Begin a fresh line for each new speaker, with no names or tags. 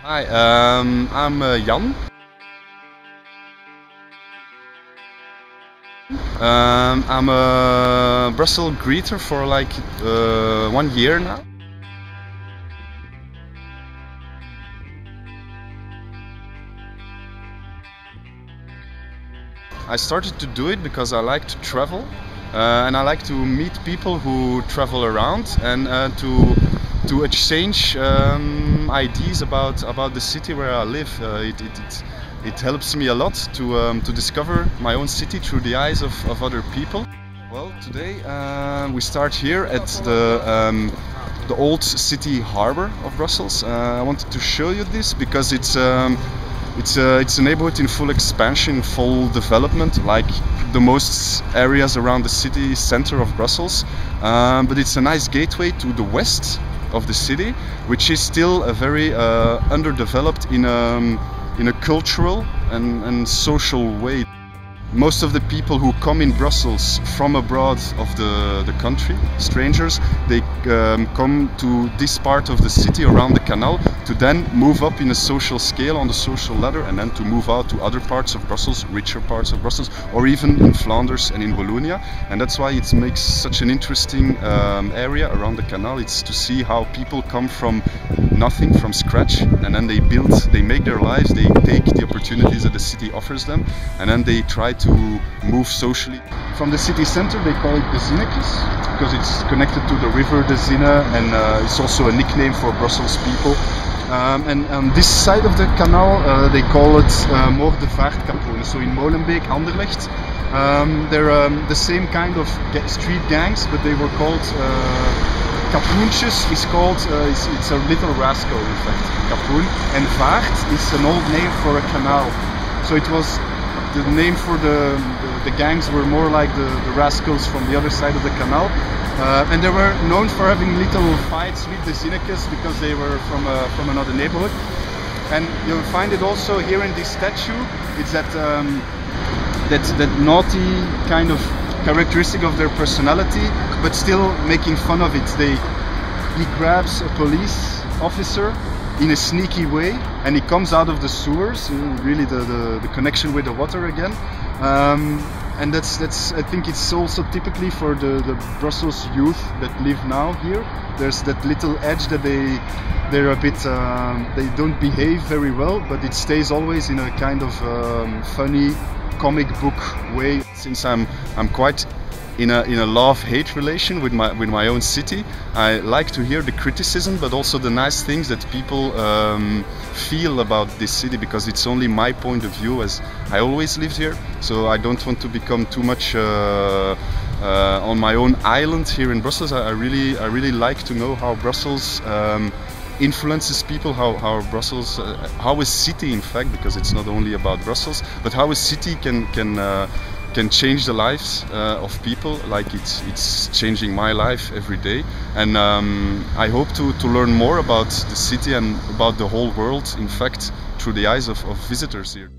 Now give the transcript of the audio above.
Hi, I'm Jan. I'm a Brussels greeter for like 1 year now. I started to do it because I like to travel and I like to meet people who travel around and to exchange ideas about the city where I live. It helps me a lot to discover my own city through the eyes of other people. Well, today we start here at the old city harbor of Brussels. I wanted to show you this because it's a neighborhood in full expansion, full development, like the most areas around the city center of Brussels. But it's a nice gateway to the west of the city, which is still a very underdeveloped in a cultural and social way. Most of the people who come in Brussels from abroad of the country, strangers, they come to this part of the city around the canal to then move up in a social scale on the social ladder and then to move out to other parts of Brussels, richer parts of Brussels, or even in Flanders and in Wallonia. And that's why it makes such an interesting area around the canal. It's to see how people come from nothing, from scratch, and then they make their lives, they take the opportunities that the city offers them, and then they try to move socially. From the city center they call it the Zinnekes, because it's connected to the river the Zinne, and it's also a nickname for Brussels people. And on this side of the canal they call it Moord de Vaartkapoen. So in Molenbeek, Anderlecht, they're the same kind of street gangs, but they were called Kapoentjes is called, it's a little rascal in fact, Kapoen. And Vaart is an old name for a canal. So it was the name for the gangs were more like the rascals from the other side of the canal. And they were known for having little fights with the Zinnekes because they were from another neighborhood. And you'll find it also here in this statue. It's that naughty kind of characteristic of their personality, but still making fun of it. He grabs a police officer in a sneaky way, and he comes out of the sewers. Really, the connection with the water again. And that's I think it's also typically for the Brussels youth that live now here. There's that little edge that they're a bit they don't behave very well, but it stays always in a kind of funny comic book way. Since I'm quite in a love-hate relation with my own city, I like to hear the criticism, but also the nice things that people feel about this city, because it's only my point of view, as I always lived here. So I don't want to become too much on my own island here in Brussels. I really like to know how Brussels influences people, how Brussels, how a city, in fact, because it's not only about Brussels, but how a city can change the lives of people, like it's changing my life every day. And I hope to learn more about the city and about the whole world, in fact, through the eyes of visitors here.